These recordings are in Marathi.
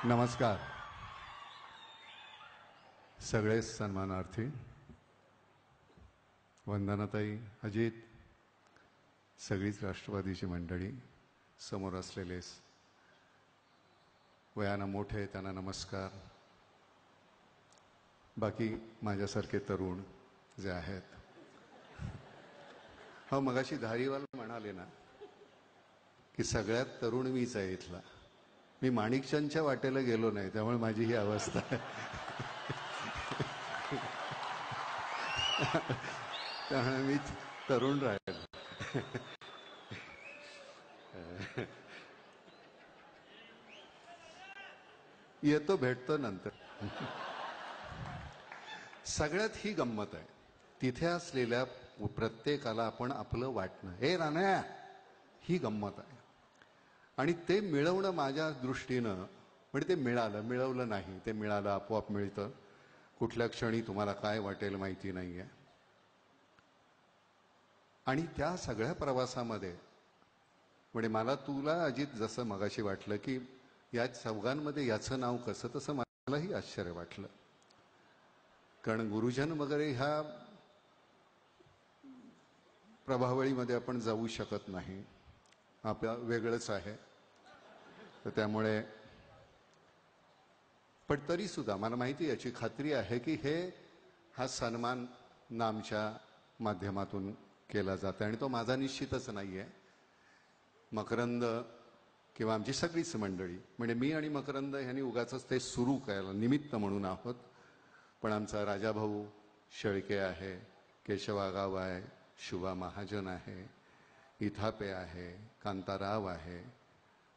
नमस्कार सगळे सन्मानार्थी, वंदनाताई, अजित, सगळीच राष्ट्रवादीची मंडळी, समोर असलेले वयानं मोठे त्यांना नमस्कार, बाकी माझ्यासारखे तरुण जे आहेत. हो, मगाशी धारीवाल म्हणाले ना की सगळ्यात तरुण मीच आहे इथला. मी माणिकचंदच्या वाटेला गेलो नाही, त्यामुळे माझी ही अवस्था आहे. त्यामुळे मी तरुण राहिलो. येतो, भेटतो नंतर. सगळ्यात ही गंमत आहे, तिथे असलेल्या प्रत्येकाला आपण आपलं वाटणं, हे राण्या, ही गंमत आहे. आणि ते मिळवणं माझ्या दृष्टीनं, म्हणजे ते मिळवलं नाही, ते मिळालं, आपोआप मिळतं. कुठल्या क्षणी तुम्हाला काय वाटेल माहिती नाही आहे. आणि त्या सगळ्या प्रवासामध्ये म्हणजे मला तुला अजित जसं मगाशी वाटलं की या चौघांमध्ये याचं नाव कसं, तसं मलाही आश्चर्य वाटलं. कारण गुरुजन वगैरे ह्या प्रभावळीमध्ये आपण जाऊ शकत नाही, आपलं वेगळंच आहे. तर त्यामुळे पण तरीसुद्धा मला माहिती, याची खात्री आहे की हा सन्मान नामच्या माध्यमातून केला जातो आणि तो माझा निश्चितच नाही आहे. मकरंद किंवा आमची सगळीच मंडळी, म्हणजे मी आणि मकरंद ह्यांनी उगाचच ते सुरू करायला निमित्त म्हणून आहोत. पण आमचा राजाभाऊ शेळके आहे, केशव आगाव आहे, शुभा महाजन आहे, इथापे आहे, कांताराव आहे,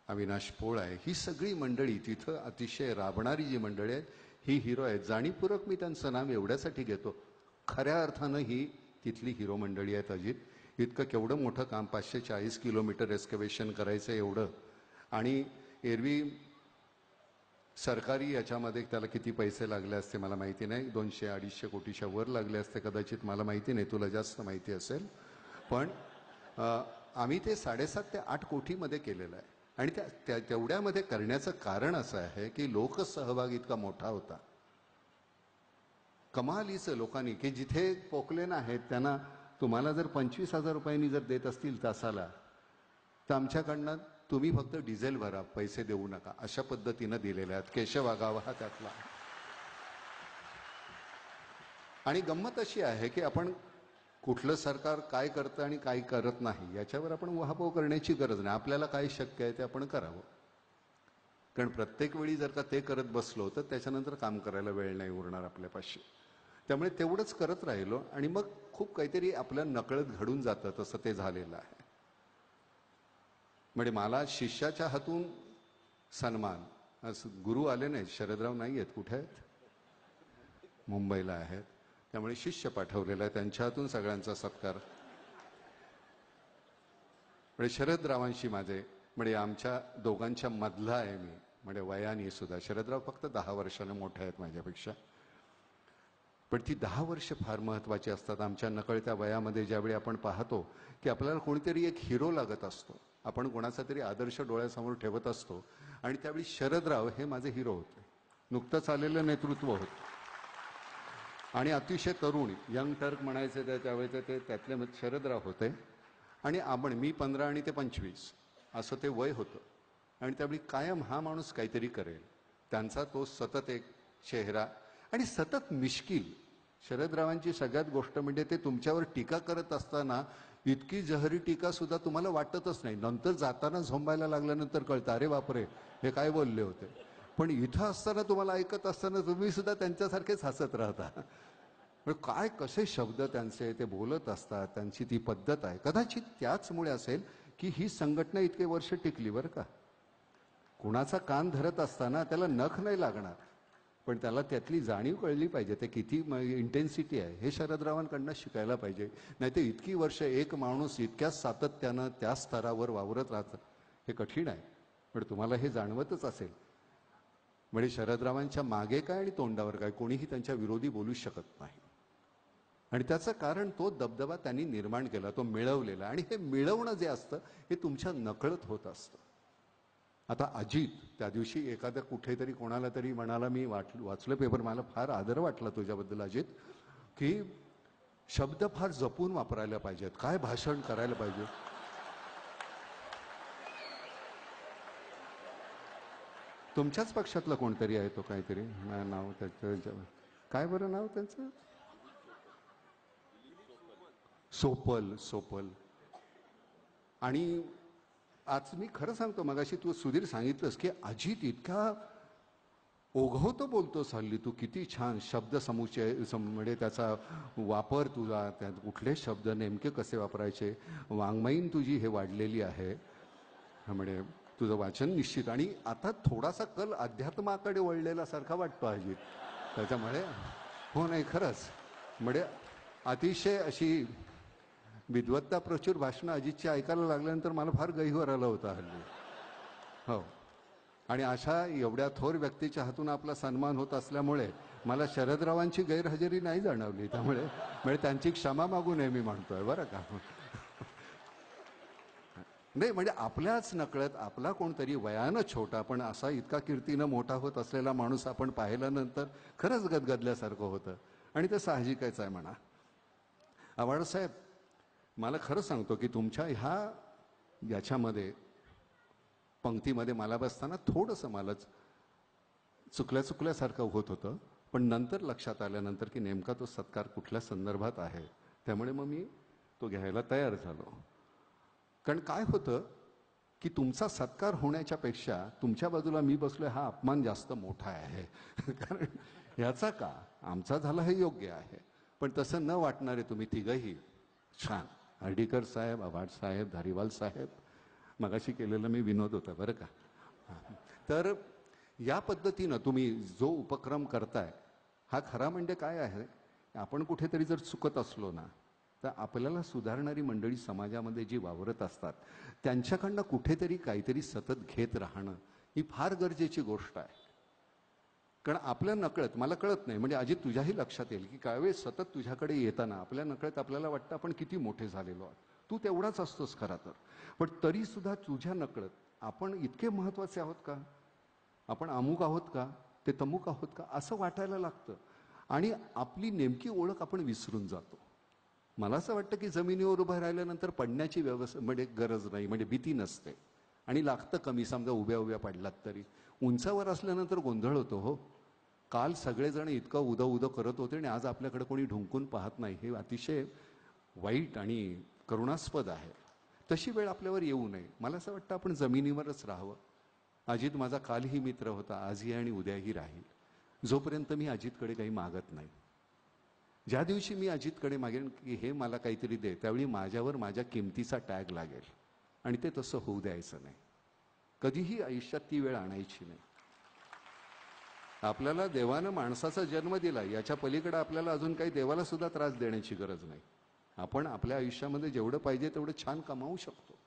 अविनाश पोळ आहे. ही सगळी मंडळी तिथं अतिशय राबणारी जी मंडळी आहेत, ही हिरो आहेत. जाणीवपूर्वक मी त्यांचं नाव एवढ्यासाठी घेतो, खऱ्या अर्थानं ही तिथली हिरो मंडळी आहेत. अजित, इतकं केवढं मोठं काम, 540 किलोमीटर एक्स्कवेशन करायचं एवढं. आणि एरवी सरकारी याच्यामध्ये त्याला किती पैसे लागले असते मला माहिती नाही, 200-250 कोटीच्या वर लागले असते कदाचित, मला माहिती नाही, तुला जास्त माहिती असेल. पण आम्ही ते 7.5 ते 8 कोटीमध्ये केलेलं आहे. आणि तेवढ्यामध्ये करण्याचं कारण असं आहे की लोकसहभाग इतका मोठा होता, कमालीचं. लोकांनी की जिथे पोकलेन आहेत त्यांना तुम्हाला जर 25,000 रुपयांनी जर देत असतील तासाला, तर आमच्याकडनं तुम्ही फक्त डिझेल भरा, पैसे देऊ नका, अशा पद्धतीनं दिलेल्या आहेत. केशव आगाव हा त्यातला. आणि गंमत अशी आहे की आपण कुठलं सरकार काय करतं आणि काय करत नाही याच्यावर आपण उहापोह करण्याची गरज नाही. आपल्याला काय शक्य आहे ते आपण करावं. कारण प्रत्येक वेळी जर का ते करत बसलो तर त्याच्यानंतर काम करायला वेळ नाही उरणार आपल्यापाशी. त्यामुळे तेवढंच करत राहिलो आणि मग खूप काहीतरी आपल्या नकळत घडून जातं, तसं ते झालेलं आहे. म्हणजे मला शिष्याच्या हातून सन्मान, गुरु आले नाहीत, शरदराव नाही आहेत, कुठे आहेत, मुंबईला आहेत, त्यामुळे शिष्य पाठवलेला आहे, त्यांच्या हातून सगळ्यांचा सत्कार. म्हणजे शरदरावांशी माझे, म्हणजे आमच्या दोघांच्या मधला आहे मी, म्हणजे वयाने सुद्धा. शरदराव फक्त 10 वर्षाने मोठे आहेत माझ्यापेक्षा, पण ती 10 वर्ष फार महत्त्वाची असतात. आमच्या नकळत्या वयामध्ये ज्यावेळी आपण पाहतो की आपल्याला कोणीतरी एक हिरो लागत असतो, आपण कोणाचा तरी आदर्श डोळ्यासमोर ठेवत असतो, आणि त्यावेळी शरदराव हे माझे हिरो होते. नुकतंच आलेलं नेतृत्व होतं आणि अतिशय तरुण, यंग टर्क म्हणायचे त्यावेळेचे, ते त्यातले शरदराव होते. आणि मी 15 आणि ते 25 असं ते वय होतं. आणि त्यावेळी कायम हा माणूस काहीतरी करेल, त्यांचा तो सतत एक चेहरा आणि सतत मिश्किल. शरदरावांची सगळ्यात गोष्ट म्हणजे ते तुमच्यावर टीका करत असताना इतकी जहरी टीका सुद्धा तुम्हाला वाटतच नाही. नंतर जाताना झोंबायला लागल्यानंतर कळतं, अरे बापरे, हे काय बोलले होते. पण इथं असताना तुम्हाला ऐकत असताना तुम्ही सुद्धा त्यांच्यासारखेच हसत राहता. काय कसे शब्द त्यांचे ते बोलत असतात, त्यांची ती पद्धत आहे. कदाचित त्याचमुळे असेल की ही संघटना इतके वर्ष टिकली. बरं का, कुणाचा कान धरत असताना त्याला नख नाही लागणार, पण त्याला त्यातली जाणीव कळली पाहिजे, ते किती इंटेन्सिटी आहे हे शरदरावांकडनं शिकायला पाहिजे. नाही तर इतकी वर्ष एक माणूस इतक्या सातत्यानं त्या स्तरावर वावरत राहतं, हे कठीण आहे. पण तुम्हाला हे जाणवतच असेल. म्हणजे शरदरावांच्या मागे काय आणि तोंडावर काय, कोणीही त्यांच्या विरोधी बोलू शकत नाही. आणि त्याचं कारण तो दबदबा त्यांनी निर्माण केला, तो मिळवलेला. आणि हे मिळवणं जे असतं हे तुमच्या नकळत होत असतं. आता अजित त्या दिवशी एखाद्या कुठेतरी कोणाला तरी म्हणाला, मी वाचलं पेपर, मला फार आदर वाटला तुझ्याबद्दल अजित, की शब्द फार जपून वापरायला पाहिजेत, काय भाषण करायला पाहिजे. तुमच्याच पक्षातलं कोणतरी आहे तो, काहीतरी नाव त्याचं, काय बरं नाव त्यांचं, सोपल. आणि आज मी खरं सांगतो, मगाशी तू सुधीर सांगितलंस की अजित इतका ओघवतो बोलतोस हल्ली तू, किती छान शब्द समुच्चय म्हणजे त्याचा वापर तुझा, त्यात कुठले शब्द नेमके कसे वापरायचे, वाङ्मयीन तुझी हे वाढलेली आहे. म्हणजे तुझं वाचन निश्चित, आणि आता थोडासा कल अध्यात्माकडे वळलेला सारखा वाटतो अजित त्याच्यामुळे. हो नाही खरंच, म्हणजे अतिशय अशी विद्वत्ता प्रचूर भाषणं अजितची ऐकायला लागल्यानंतर मला फार गहिवर आलं होतं हल्ली. हो, आणि अशा एवढ्या थोर व्यक्तीच्या हातून आपला सन्मान होत असल्यामुळे मला शरदरावांची गैरहजेरी नाही जाणवली, त्यामुळे म्हणजे त्यांची क्षमा मागू नये मी म्हणतोय बरं का. नाही म्हणजे आपल्याच नकळत आपला कोणतरी वयानं छोटा पण असा इतका कीर्तीनं मोठा होत असलेला माणूस आपण पाहिल्यानंतर खरंच गदगदल्यासारखं होतं, आणि ते साहजिकच आहे म्हणा. आव्हाड साहेब, मला खरं सांगतो की तुमच्या याच्यामध्ये पंक्तीमध्ये मला बसताना थोडंसं मलाच चुकल्यासारखं होत होतं, पण नंतर लक्षात आल्यानंतर की नेमका तो सत्कार कुठल्या संदर्भात आहे, त्यामुळे मग मी तो घ्यायला तयार झालो. कारण काय होतं की तुमचा सत्कार होण्याच्या पेक्षा तुमच्या बाजूला मी बसलोय हा अपमान जास्त मोठा आहे. कारण ह्याचा का आमचा झाला हे योग्य आहे, पण तसं न वाटणारे तुम्ही तिघही छान, हर्डीकर साहेब, आव्हाड साहेब, धारीवाल साहेब, मगाशी केलेलं मी विनोद होता बरं का. तर या पद्धतीनं तुम्ही जो उपक्रम करताय हा खरा म्हणजे काय आहे, आपण कुठेतरी जर चुकत असलो ना, तर आपल्याला सुधारणारी मंडळी समाजामध्ये जी वावरत असतात त्यांच्याकडनं कुठेतरी काहीतरी सतत घेत राहणं ही फार गरजेची गोष्ट आहे. कारण आपल्या नकळत, मला कळत नाही म्हणजे अजित तुझ्याही लक्षात येईल की काही वेळेस सतत तुझ्याकडे येताना आपल्या नकळत आपल्याला वाटतं आपण किती मोठे झालेलो आहोत, तू तेवढाच असतोस खरा तर, पण तरी सुद्धा तुझ्या नकळत आपण इतके महत्वाचे आहोत का, आपण अमुक आहोत का, ते तमुक आहोत का, असं वाटायला लागतं, आणि आपली नेमकी ओळख आपण विसरून जातो. मला असं वाटतं की जमिनीवर उभं राहिल्यानंतर पडण्याची म्हणजे गरज नाही, म्हणजे भीती नसते, आणि लागतं कमी, समजा उभ्या पडलात तरी. उंचावर असल्यानंतर गोंधळ होतो. हो, काल सगळेजण इतकं उदं करत होते आणि आज आपल्याकडे कोणी ढुंकून पाहत नाही, हे अतिशय वाईट आणि करुणास्पद आहे. तशी वेळ आपल्यावर येऊ नये. मला असं वाटतं आपण जमिनीवरच राहावं. अजित माझा कालही मित्र होता, आजही आणि उद्याही राहील, जोपर्यंत मी अजितकडे काही मागत नाही. ज्या दिवशी मी अजितकडे मागेन की हे मला काहीतरी दे, त्यावेळी माझ्यावर माझ्या किमतीचा टॅग लागेल, आणि ते तसं होऊ द्यायचं नाही. कधीही आयुष्यात ती वेळ आणायची नाही. आपल्याला देवानं माणसाचा जन्म दिला, याच्या पलीकडे आपल्याला अजून काही देवाला सुद्धा त्रास देण्याची गरज नाही. आपण आपल्या आयुष्यामध्ये जेवढं पाहिजे तेवढं छान कमावू शकतो.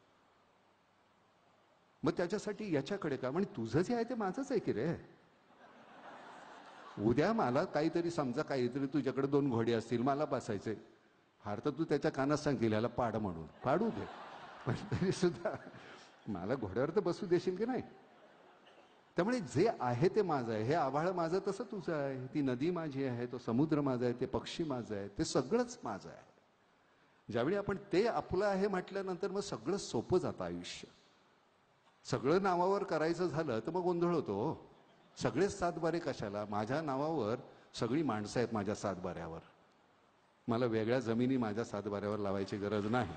मग त्याच्यासाठी याच्याकडे का, म्हणजे तुझं जे आहे ते माझंच आहे की रे. उद्या मला काहीतरी समजा, काहीतरी तुझ्याकडे 2 घोडे असतील, मला बसायचे, फार तर तू त्याच्या कानात सांगतील याला पाड म्हणून, पाडू दे, पण तरी सुद्धा मला घोड्यावर तर बसू देशील की नाही. त्यामुळे जे आहे ते माझं आहे. हे आभाळ माझं तसं तुझं आहे, ती नदी माझी आहे, तो समुद्र माझा आहे, ते पक्षी माझं आहे, ते सगळंच माझं आहे. ज्यावेळी आपण ते आपलं आहे म्हटल्यानंतर मग सगळं सोपं जातं आयुष्य. सगळं नावावर करायचं झालं तर मग गोंधळ होतो. सगळेच 7 बारे कशाला, माझ्या नावावर सगळी माणसं आहेत माझ्या 7 बाऱ्यावर, मला वेगळ्या जमिनी माझ्या 7 बाऱ्यावर लावायची गरज नाही.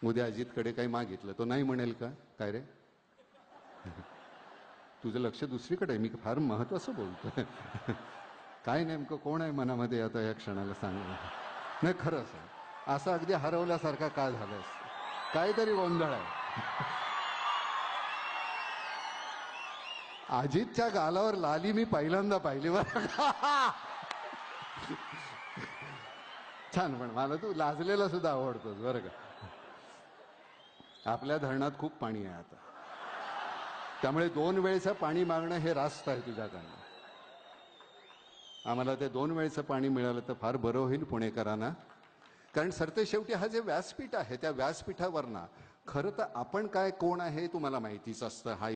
उद्या अजितकडे काही मागितलं तो नाही म्हणेल का, काय रे तुझं लक्ष दुसरीकडे आहे, मी फार महत्वाचं बोलतोय. काय नेमकं कोण आहे मनामध्ये आता या क्षणाला सांग. नाही खरंच असं अगदी हरवल्यासारखा का झालंय, काहीतरी गोंधळ आहे. अजितच्या गालावर लाली मी पहिल्यांदा पाहिली बरं. छान, पण मला तू लाजलेला सुद्धा आवडतोस बरं का. आपल्या धरणात खूप पाणी आहे आता, त्यामुळे 2 वेळेचं पाणी मागणं हे रास्त आहे तुझ्याकडनं. आम्हाला ते 2 वेळेचं पाणी मिळालं तर फार बरं होईल पुणेकरांना. कारण सरते शेवटी हा जे व्यासपीठ आहे त्या व्यासपीठावरना खरं तर आपण काय कोण आहे तुम्हाला माहितीच असतं. हा